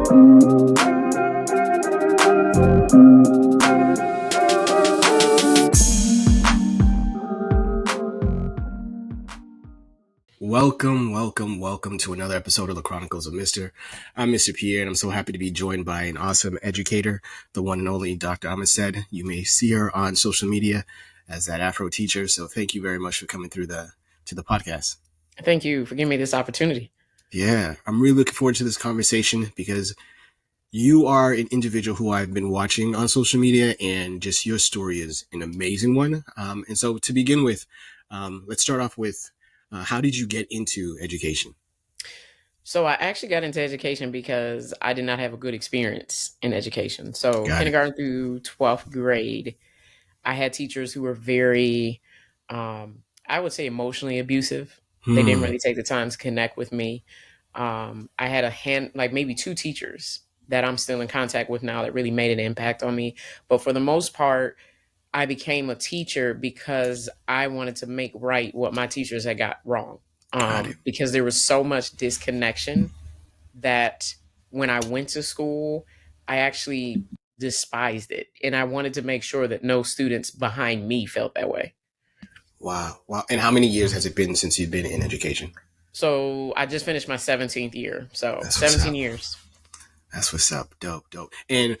Welcome to another episode of the Chronicles of Mister. I'm Mr. Pierre, and I'm so happy to be joined by an awesome educator, the one and only Dr. Armstead. You may see her on social media as that Afro Teacher. So thank you very much for coming through to the podcast. Thank you for giving me this opportunity. Yeah, I'm really looking forward to this conversation because you are an individual who I've been watching on social media, and just your story is an amazing one. And so to begin with, let's start off with how did you get into education? So I actually got into education because I did not have a good experience in education. So kindergarten through 12th grade, I had teachers who were very, I would say, emotionally abusive. They didn't really take the time to connect with me. I had maybe two teachers that I'm still in contact with now that really made an impact on me. But for the most part, I became a teacher because I wanted to make right what my teachers had got wrong. Because there was so much disconnection that when I went to school, I actually despised it. And I wanted to make sure that no students behind me felt that way. Wow. And how many years has it been since you've been in education? So I just finished my 17th year. So 17 years. That's what's up. Dope. And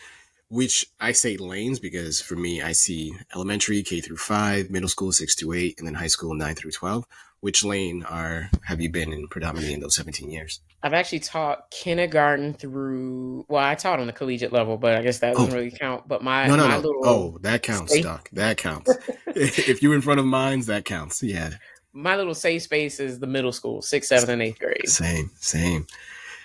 which I say lanes because for me, I see elementary K through 5, middle school 6 to 8, and then high school 9 through 12. Which lane have you been in predominantly in those 17 years? I've actually taught kindergarten through, I taught on the collegiate level, but I guess that doesn't really count. But my little that counts, Doc. That counts. If you're in front of mines, that counts. Yeah. My little safe space is the middle school, 6th, 7th, and 8th grade.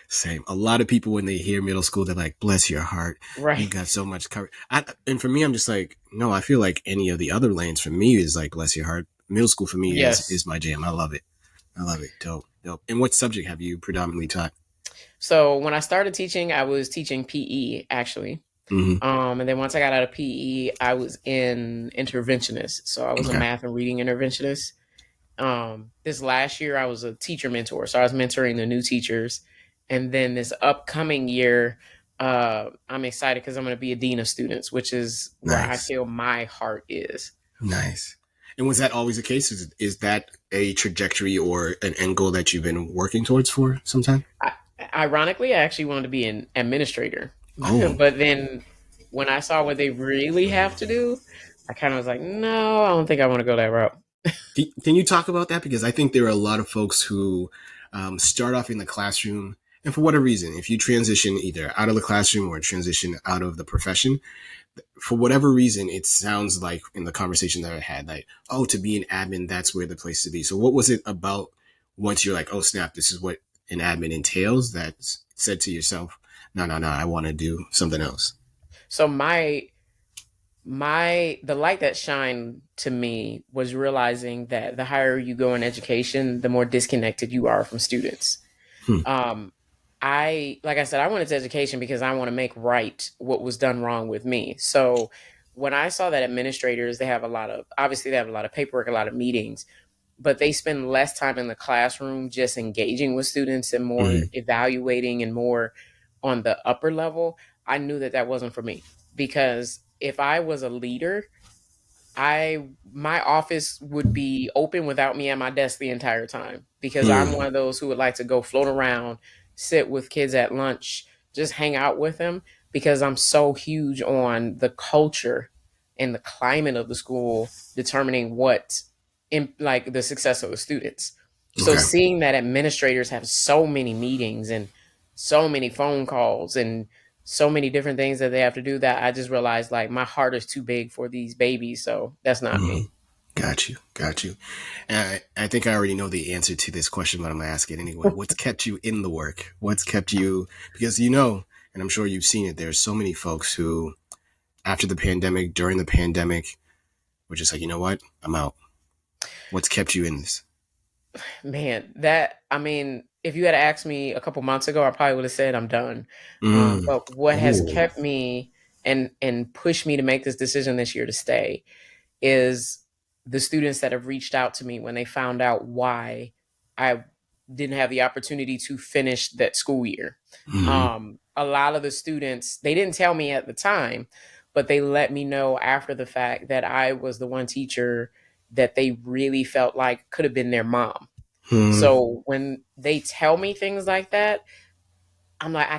Same. A lot of people, when they hear middle school, they're like, bless your heart. Right. You got so much coverage. And for me, I'm just like, no, I feel like any of the other lanes for me is like, bless your heart. Middle school for me is my jam. I love it. Dope. And what subject have you predominantly taught? So when I started teaching, I was teaching PE, actually. Mm-hmm. And then once I got out of PE, I was in interventionist. So I was a math and reading interventionist. This last year, I was a teacher mentor. So I was mentoring the new teachers. And then this upcoming year, I'm excited because I'm going to be a dean of students, which is where I feel my heart is. Nice. And was that always the case? Is that a trajectory or an end goal that you've been working towards for some time? Ironically, I actually wanted to be an administrator. Oh. But then when I saw what they really have to do, I kind of was like, no, I don't think I want to go that route. Can you talk about that? Because I think there are a lot of folks who start off in the classroom. And for whatever reason, if you transition either out of the classroom or transition out of the profession, for whatever reason, it sounds like in the conversation that I had, like, oh, to be an admin, that's where the place to be. So what was it about once you're like, oh, snap, this is what an admin entails, that said to yourself, no, I want to do something else? So the light that shined to me was realizing that the higher you go in education, the more disconnected you are from students. Like I said, I went into education because I want to make right what was done wrong with me. So when I saw that administrators, they have a lot of paperwork, a lot of meetings, but they spend less time in the classroom just engaging with students and more evaluating and more on the upper level. I knew that wasn't for me, because if I was a leader, my office would be open without me at my desk the entire time, because I'm one of those who would like to go float around, sit with kids at lunch, just hang out with them, because I'm so huge on the culture and the climate of the school determining the success of the students. So seeing that administrators have so many meetings and so many phone calls and so many different things that they have to do, that I just realized, like, my heart is too big for these babies. So that's not me. Got you. And I think I already know the answer to this question, but I'm going to ask it anyway. What's kept you in the work? What's kept you, because and I'm sure you've seen it, there's so many folks who, after the pandemic, during the pandemic, were just like, you know what? I'm out. What's kept you in this? Man, if you had asked me a couple months ago, I probably would have said I'm done. But what has kept me and pushed me to make this decision this year to stay is the students that have reached out to me when they found out why I didn't have the opportunity to finish that school year. a lot of the students, they didn't tell me at the time, but they let me know after the fact that I was the one teacher that they really felt like could have been their mom. Hmm. So when they tell me things like that, I'm like, I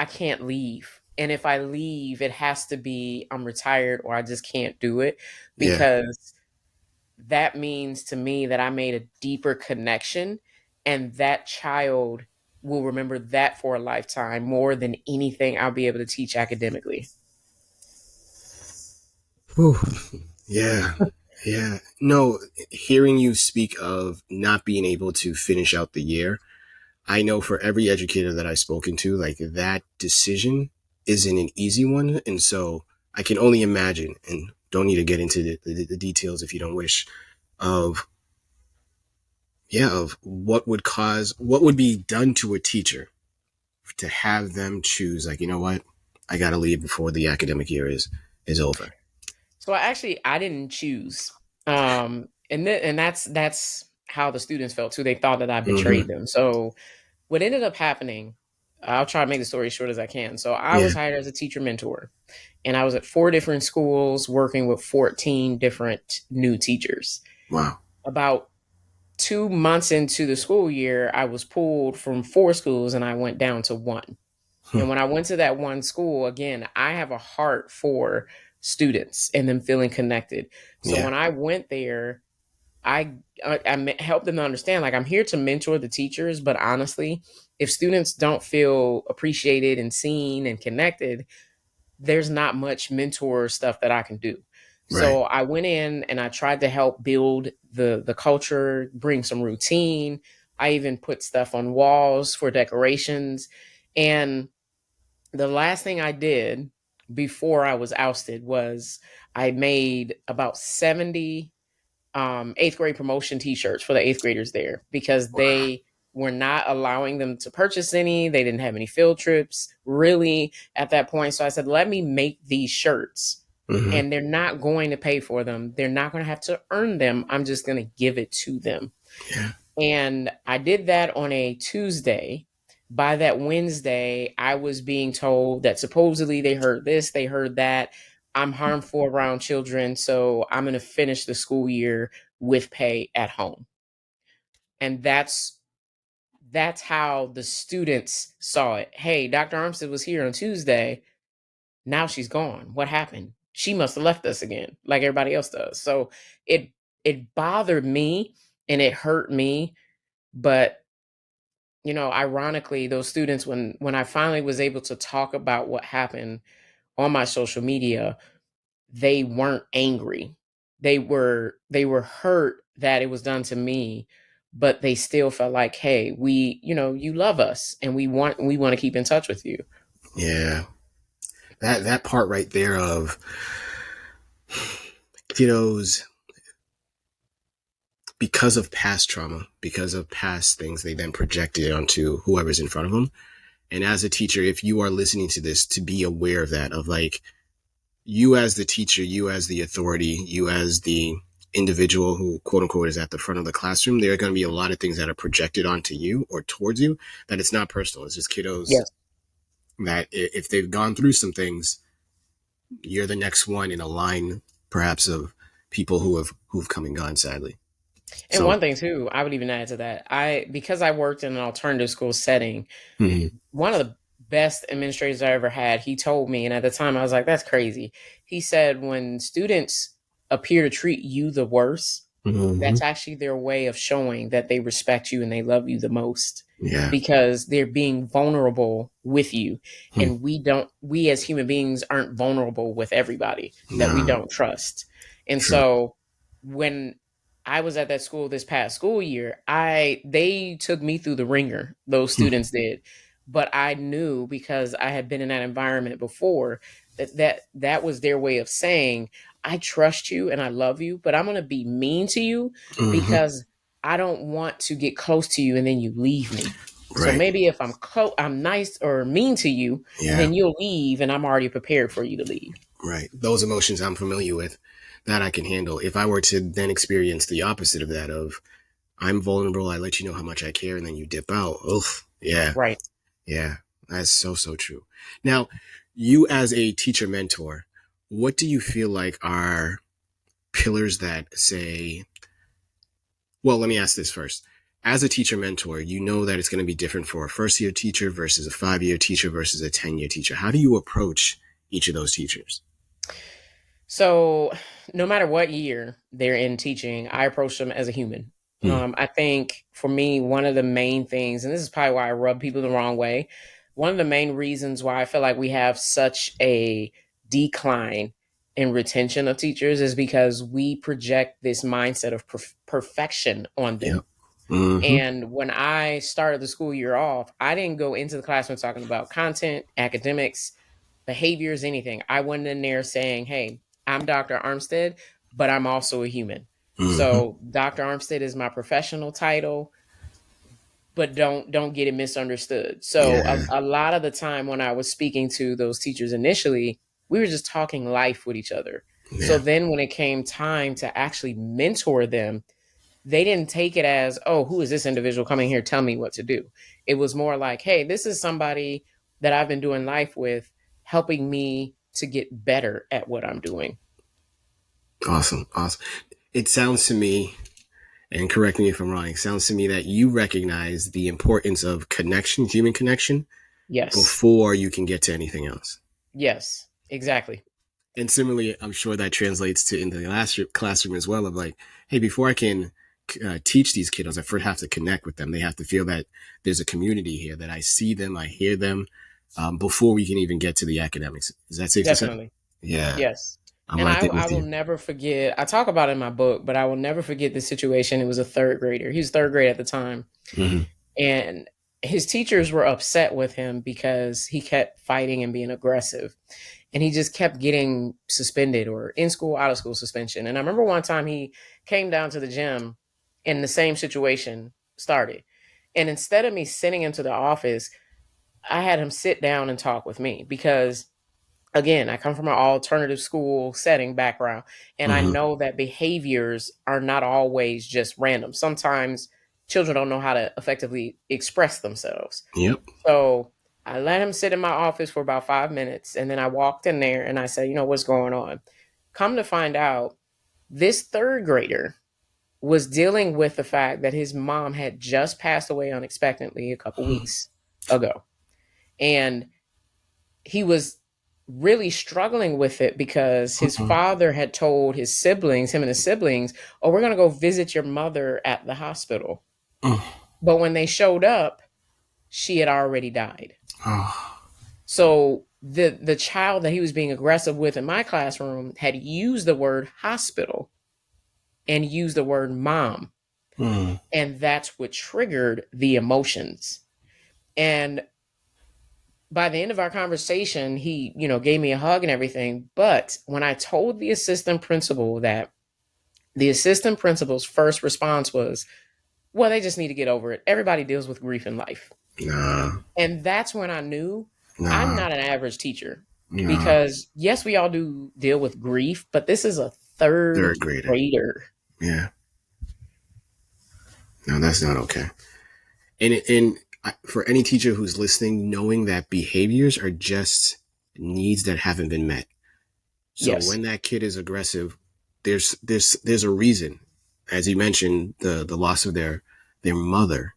can't leave. And if I leave, it has to be I'm retired or I just can't do it, Yeah. because that means to me that I made a deeper connection, and that child will remember that for a lifetime more than anything I'll be able to teach academically. Whew. Yeah. Yeah. No, hearing you speak of not being able to finish out the year, I know for every educator that I've spoken to, like that decision isn't an easy one. And so I can only imagine, and don't need to get into the details if you don't wish, of, yeah, of what would be done to a teacher to have them choose, like, you know what, I got to leave before the academic year is over. So I didn't choose. And that's how the students felt too. They thought that I Mm-hmm. betrayed them. So what ended up happening, I'll try to make the story short as I can. So I Yeah. was hired as a teacher mentor, and I was at 4 different schools working with 14 different new teachers. Wow. About 2 months into the school year, I was pulled from 4 schools and I went down to one. Hmm. And when I went to that one school, again, I have a heart for students and them feeling connected. So Yeah. when I went there, I helped them to understand, like, I'm here to mentor the teachers, but honestly, if students don't feel appreciated and seen and connected, there's not much mentor stuff that I can do. Right. So I went in and I tried to help build the culture, bring some routine. I even put stuff on walls for decorations. And the last thing I did before I was ousted was I made about 70 eighth grade promotion t-shirts for the eighth graders there, because Wow. they were not allowing them to purchase any. They didn't have any field trips really at that point. So I said, let me make these shirts, Mm-hmm. and they're not going to pay for them. They're not going to have to earn them. I'm just going to give it to them. Yeah. And I did that on a Tuesday. By that Wednesday, I was being told that supposedly they heard this, they heard that. I'm harmful around children, so I'm going to finish the school year with pay at home. And that's how the students saw it. Hey, Dr. Armstead was here on Tuesday. Now she's gone. What happened? She must have left us again, like everybody else does. So it it bothered me and it hurt me, but ironically, those students, when I finally was able to talk about what happened on my social media, they weren't angry. They were hurt that it was done to me, but they still felt like, hey, you love us and we want to keep in touch with you. Yeah. That part right there of kiddos, because of past trauma, because of past things, they then project it onto whoever's in front of them. And as a teacher, if you are listening to this, to be aware of that, of like, you as the teacher, you as the authority, you as the individual who quote unquote is at the front of the classroom, there are going to be a lot of things that are projected onto you or towards you that it's not personal. It's just kiddos Yes. that if they've gone through some things, you're the next one in a line, perhaps, of people who've come and gone, sadly. And So, one thing too, I would even add to that. Because I worked in an alternative school setting, mm-hmm. one of the best administrators I ever had, he told me, and at the time I was like, that's crazy. He said, when students appear to treat you the worst, Mm-hmm. that's actually their way of showing that they respect you and they love you the most, Yeah. because they're being vulnerable with you. Hmm. And we as human beings aren't vulnerable with everybody that we No. don't trust. And True. so when I was at that school this past school year, they took me through the ringer, those Hmm. students did. But I knew, because I had been in that environment before, that was their way of saying, I trust you and I love you, but I'm going to be mean to you Mm-hmm. because I don't want to get close to you and then you leave me. So Right. maybe if I'm nice or mean to you, Yeah. then you'll leave and I'm already prepared for you to leave. Right. Those emotions I'm familiar with, that I can handle. If I were to then experience the opposite of that, of I'm vulnerable, I let you know how much I care, and then you dip out. Oof. Yeah. Right. Yeah. That's so, so true. Now, you as a teacher mentor, what do you feel like are pillars that say, well, let me ask this first. As a teacher mentor, you know that it's going to be different for a first year teacher versus a 5-year teacher versus a 10-year teacher. How do you approach each of those teachers? So, no matter what year they're in teaching, I approach them as a human. Hmm. I think for me, one of the main things, and this is probably why I rub people the wrong way, one of the main reasons why I feel like we have such a decline in retention of teachers is because we project this mindset of perfection on them. Yep. Mm-hmm. And when I started the school year off, I didn't go into the classroom talking about content, academics, behaviors, anything. I went in there saying, hey, I'm Dr. Armstead, but I'm also a human. Mm-hmm. So Dr. Armstead is my professional title, but don't get it misunderstood. So Yeah. a lot of the time when I was speaking to those teachers initially, we were just talking life with each other. So Yeah. then when it came time to actually mentor them, they didn't take it as, oh, who is this individual coming here telling me what to do? It was more like, hey, this is somebody that I've been doing life with, helping me to get better at what I'm doing. Awesome. Awesome. It sounds to me, and correct me if I'm wrong, it sounds to me that you recognize the importance of connection, human connection, Yes. before you can get to anything else. Yes, exactly. And similarly, I'm sure that translates to in the classroom as well of like, hey, before I can teach these kiddos, I first have to connect with them. They have to feel that there's a community here, that I see them, I hear them, before we can even get to the academics. Is that safe to say? Definitely. Yeah, Yes. I'm And right there I with will you. never forget, I talk about it in my book, but I will never forget this situation. It was a third grader. He was third grade at the time. Mm-hmm. And his teachers were upset with him because he kept fighting and being aggressive. And he just kept getting suspended or in school, out of school suspension. And I remember one time he came down to the gym and the same situation started. And instead of me sending him to the office, I had him sit down and talk with me because, again, I come from an alternative school setting background, and I Mm-hmm. know that behaviors are not always just random. Sometimes children don't know how to effectively express themselves. Yep. So I let him sit in my office for about 5 minutes, and then I walked in there and I said, what's going on? Come to find out, this third grader was dealing with the fact that his mom had just passed away unexpectedly a couple weeks ago. And he was really struggling with it because his Mm-hmm. father had told his siblings, him and his siblings, oh, we're going to go visit your mother at the hospital. But when they showed up, she had already died. Oh. So the child that he was being aggressive with in my classroom had used the word hospital and used the word mom. Mm. And that's what triggered the emotions. And by the end of our conversation, he, gave me a hug and everything. But when I told the assistant principal that, the assistant principal's first response was, well, they just need to get over it. Everybody deals with grief in life. Nah. And that's when I knew I'm Nah. not an average teacher, Nah. because yes, we all do deal with grief, but this is a third Third grader. grader. Yeah. No, that's not okay. For any teacher who's listening, knowing that behaviors are just needs that haven't been met. So Yes. when that kid is aggressive, there's a reason. As you mentioned, the loss of their mother.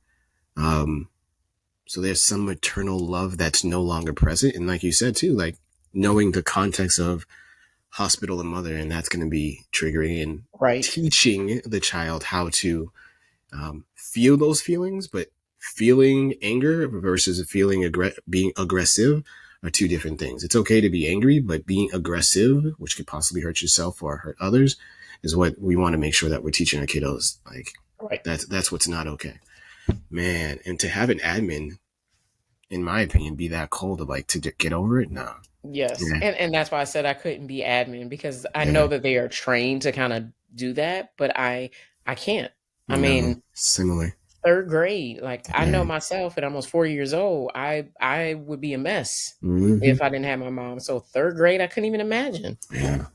So there's some maternal love that's no longer present. And like you said too, like knowing the context of hospital and mother, and that's going to be triggering, and Right. teaching the child how to feel those feelings, but feeling anger versus being aggressive are two different things. It's okay to be angry, but being aggressive, which could possibly hurt yourself or hurt others, is what we want to make sure that we're teaching our kiddos. Like Right. that's what's not okay, man. And to have an admin, in my opinion, be that cold of like to get over it, nah. Yes. Yeah, And that's why I said I couldn't be admin, because I yeah, know that they are trained to kind of do that, but I can't. I no, mean, similar. third grade, like I know Yeah. myself at almost 4 years old, I would be a mess Mm-hmm. if I didn't have my mom. So third grade, I couldn't even imagine. Yeah.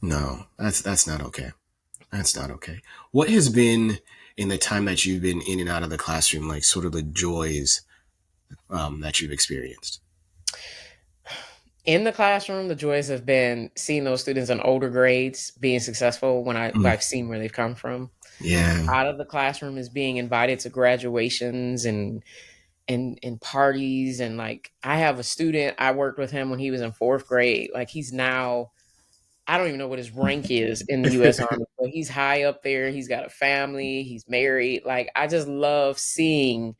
No, that's not okay. That's not okay. What has been, in the time that you've been in and out of the classroom, like sort of the joys that you've experienced? In the classroom, the joys have been seeing those students in older grades being successful when Mm, I've seen where they've come from. yeah. Out of the classroom is being invited to graduations and parties, and like I have a student, I worked with him when he was in fourth grade. Like he's now, I don't even know what his rank is in the US Army, but he's high up there. He's got a family, he's married. Like I just love seeing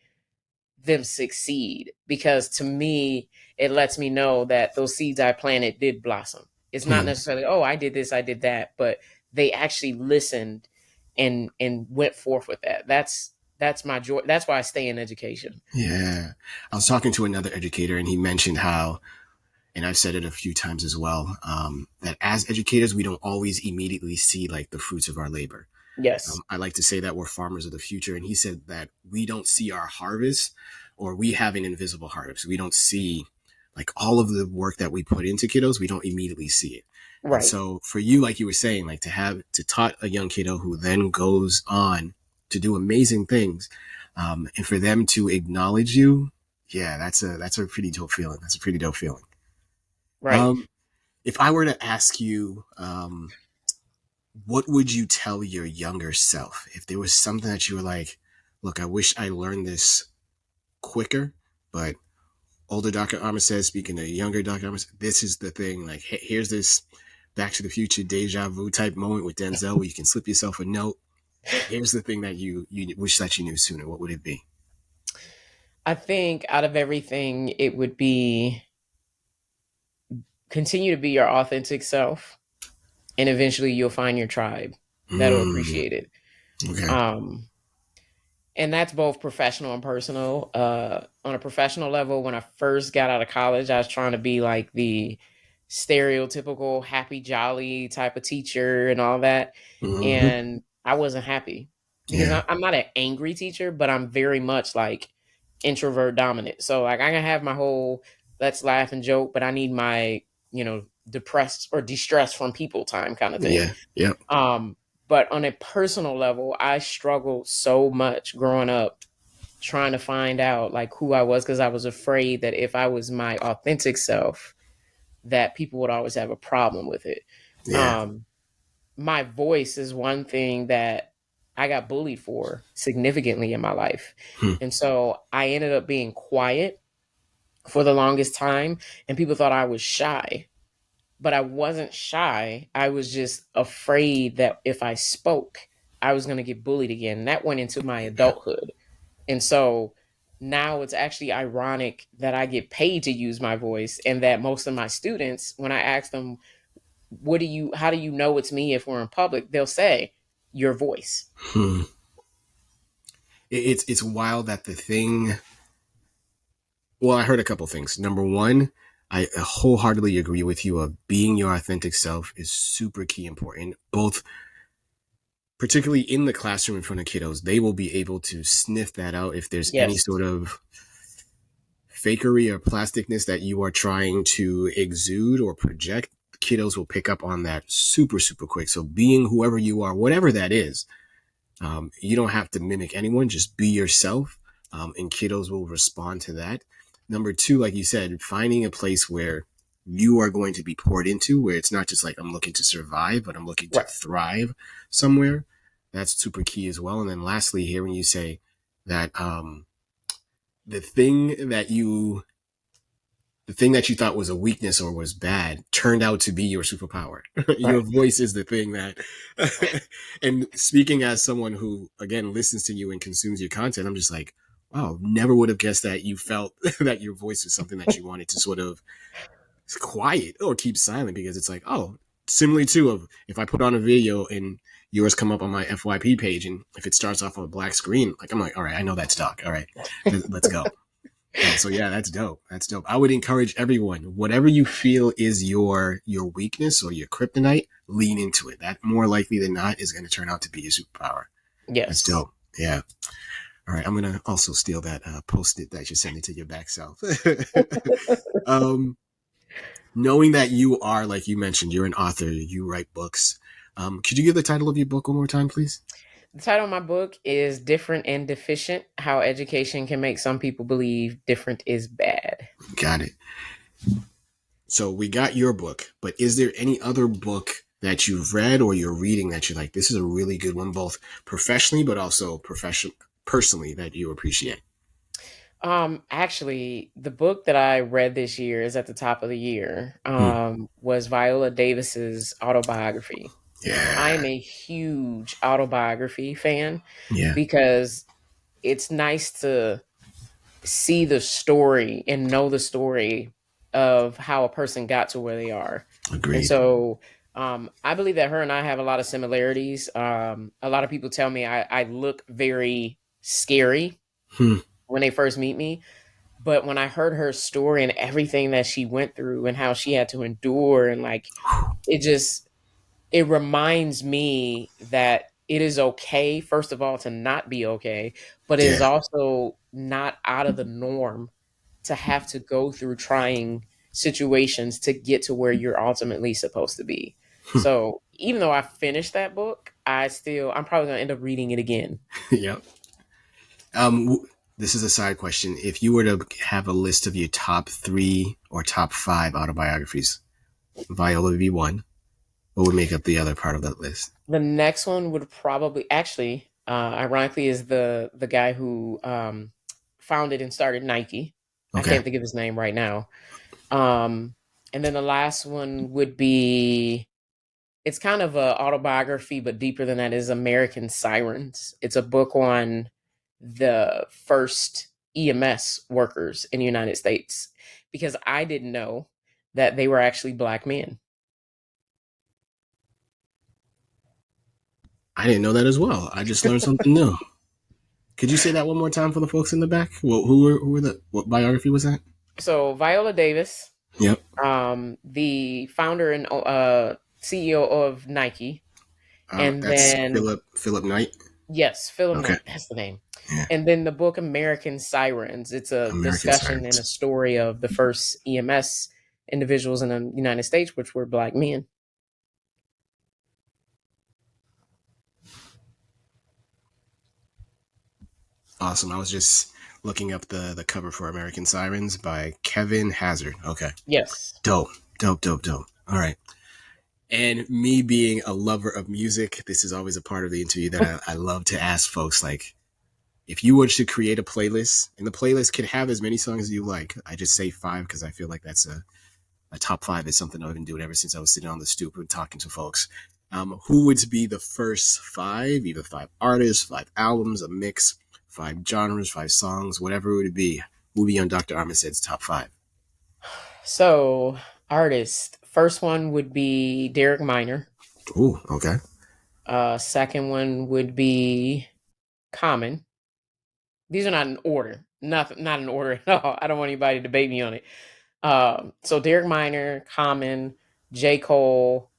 them succeed, because to me it lets me know that those seeds I planted did blossom. It's not Hmm. necessarily, oh, I did this, I did that, but they actually listened and went forth with that. That's my joy. That's why I stay in education. Yeah. I was talking to another educator, and he mentioned how, and I've said it a few times as well, that as educators, we don't always immediately see like the fruits of our labor. Yes. I like to say that we're farmers of the future. And he said that we don't see our harvest, or we have an invisible harvest. We don't see like all of the work that we put into kiddos. We don't immediately see it. And Right. so for you, like you were saying, like to taught a young kiddo who then goes on to do amazing things, and for them to acknowledge you, yeah, that's a pretty dope feeling. That's a pretty dope feeling. Right. Um, if I were to ask you, what would you tell your younger self if there was something that you were like, look, I wish I learned this quicker, but older Dr. Armstead speaking to younger Dr. Armstead, this is the thing. Like, here's this Back to the Future deja vu type moment with Denzel where you can slip yourself a note. Here's the thing that you wish that you knew sooner. What would it be? I think out of everything, it would be continue to be your authentic self, and eventually you'll find your tribe that'll Mm, appreciate it. okay. Um, and that's both professional and personal. On a professional level, when I first got out of college, I was trying to be like the stereotypical happy, jolly type of teacher and all that. Mm-hmm. And I wasn't happy because Yeah. I'm not an angry teacher, but I'm very much like introvert dominant. So like I can have my whole let's laugh and joke, but I need my, depressed or distressed from people time kind of thing. Yeah. Yep. Um, but on a personal level, I struggled so much growing up trying to find out like who I was, because I was afraid that if I was my authentic self, that people would always have a problem with it. Yeah. Um, my voice is one thing that I got bullied for significantly in my life. Hmm. And so I ended up being quiet for the longest time, and people thought I was shy, but I wasn't shy. I was just afraid that if I spoke, I was going to get bullied again. And that went into my Yeah. adulthood. And so now it's actually ironic that I get paid to use my voice, and that most of my students, when I ask them, how do you know it's me if we're in public? They'll say, your voice. Hmm. It's wild that the thing. Well, I heard a couple things. Number one, I wholeheartedly agree with you of being your authentic self is super key important. Both, particularly in the classroom in front of kiddos, they will be able to sniff that out if there's any Yes. sort of fakery or plasticness that you are trying to exude or project. Kiddos will pick up on that super, super quick. So being whoever you are, whatever that is, you don't have to mimic anyone. Just be yourself, and kiddos will respond to that. Number two, like you said, finding a place where you are going to be poured into, where it's not just like I'm looking to survive, but I'm looking to Right. thrive somewhere. That's super key as well. And then lastly, hearing you say that the thing that you the thing that you thought was a weakness or was bad turned out to be your superpower. Your Right. voice is the thing that, and speaking as someone who, again, listens to you and consumes your content, I'm just like, wow, never would have guessed that you felt that your voice was something that you wanted to sort of quiet or keep silent, because it's like, oh, similarly too, of if I put on a video and yours come up on my FYP page, and if it starts off on a black screen, like I'm like, all right, I know that's Doc. All right, let's go. So yeah, that's dope. That's dope. I would encourage everyone, whatever you feel is your weakness or your kryptonite, lean into it. That more likely than not is going to turn out to be your superpower. That's Yes. dope. Yeah. All right. I'm going to also steal that post-it that you're sending to your back self. um, knowing that you are, like you mentioned, you're an author, you write books. Could you give the title of your book one more time, please? The title of my book is Different and Deficient: How Education Can Make Some People Believe Different is Bad. Got it. So we got your book, but is there any other book that you've read or you're reading that you're like, this is a really good one, both professionally, but also personally, that you appreciate? Actually, the book that I read this year is at the top of the year, was Viola Davis's autobiography. I Yeah. am a huge autobiography fan Yeah. because it's nice to see the story and know the story of how a person got to where they are. And Agreed. so I believe that her and I have a lot of similarities. A lot of people tell me I look very scary Hmm. when they first meet me. But when I heard her story and everything that she went through and how she had to endure, and like, it just, it reminds me that it is okay, first of all, to not be okay, but it is Yeah. also not out of the norm to have to go through trying situations to get to where you're ultimately supposed to be. So even though I finished that book, I'm probably gonna end up reading it again. Yep. This is a side question. If you were to have a list of your top 3 or top 5 autobiographies, Viola would be one. What would make up the other part of that list? The next one would probably actually, ironically, is the guy who founded and started Nike. I Okay. can't think of his name right now. Um, and then the last one would be, it's kind of a autobiography, but deeper than that, is American Sirens. It's a book on the first EMS workers in the United States, because I didn't know that they were actually Black men. I didn't know that as well. I just learned something new. Could you say that one more time for the folks in the back? Well, who were what biography was that? So Viola Davis, Yep. the founder and CEO of Nike, and That's then Philip Knight. yes, Philip Okay. Knight, that's the name. Yeah. And then the book American Sirens. It's a American discussion and a Sirens. story of the first EMS individuals in the United States, which were Black men. Awesome. I was just looking up the cover for American Sirens by Kevin Hazard. Okay. Yes. Dope. Dope. Dope. Dope. All right. And me being a lover of music, this is always a part of the interview that I love to ask folks, like, if you were to create a playlist, and the playlist could have as many songs as you like, I just say 5 because I feel like that's a top 5 is something I've been doing ever since I was sitting on the stoop and talking to folks. Who would be the first 5, either 5 artists, 5 albums, a mix, 5 genres, 5 songs, whatever it would be? Who would be on Dr. Armstead's top 5? So, artist. First one would be Derek Minor. Ooh, okay. Second one would be Common. These are not in order. Not in order at all. I don't want anybody to debate me on it. So Derek Minor, Common, J. Cole,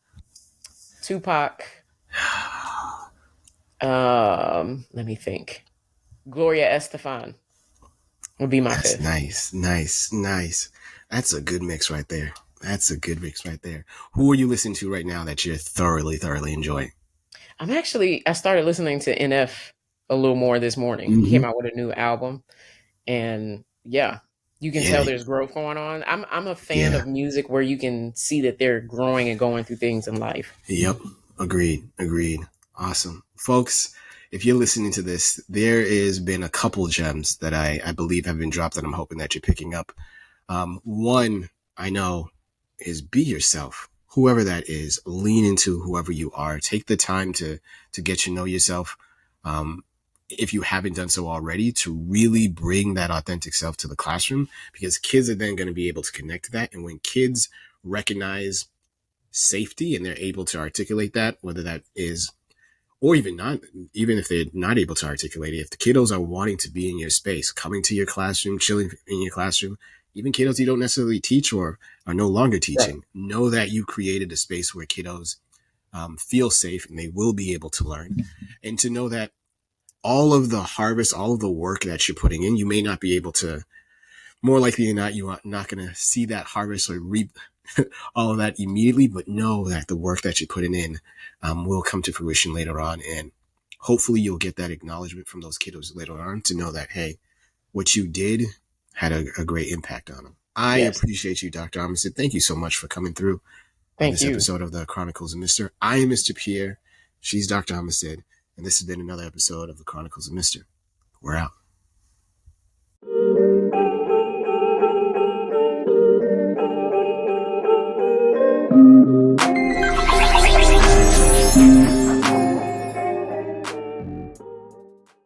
Tupac. Let me think. Gloria Estefan would be my That's fifth. nice, nice, nice. That's a good mix right there. That's a good mix right there. Who are you listening to right now that you're thoroughly, thoroughly enjoying? I started listening to NF a little more this morning. He Mm-hmm. came out with a new album, and yeah, you can tell Yeah, there's growth going on. I'm a fan yeah. of music where you can see that they're growing and going through things in life. Yep. Agreed. Agreed. Awesome. Folks, if you're listening to this, there has been a couple gems that I believe have been dropped that I'm hoping that you're picking up. One I know is be yourself, whoever that is. Lean into whoever you are. Take the time to get to know yourself. Um, if you haven't done so already, to really bring that authentic self to the classroom, because kids are then going to be able to connect to that. And when kids recognize safety and they're able to articulate that, whether that is, or even not, even if they're not able to articulate it, if the kiddos are wanting to be in your space, coming to your classroom, chilling in your classroom, even kiddos you don't necessarily teach or are no longer Right. teaching, know that you created a space where kiddos feel safe and they will be able to learn. And to know that all of the harvest, all of the work that you're putting in, you may not be able to, more likely than not, you are not going to see that harvest or reap all of that immediately, but know that the work that you're putting in will come to fruition later on. And hopefully you'll get that acknowledgement from those kiddos later on to know that, hey, what you did had a great impact on them. I Yes. appreciate you, Dr. Armstead. Thank you so much for coming through on Thank this you. episode of the Chronicles of Mister. I am Mr. Pierre. She's Dr. Armstead. And this has been another episode of the Chronicles of Mister. We're out.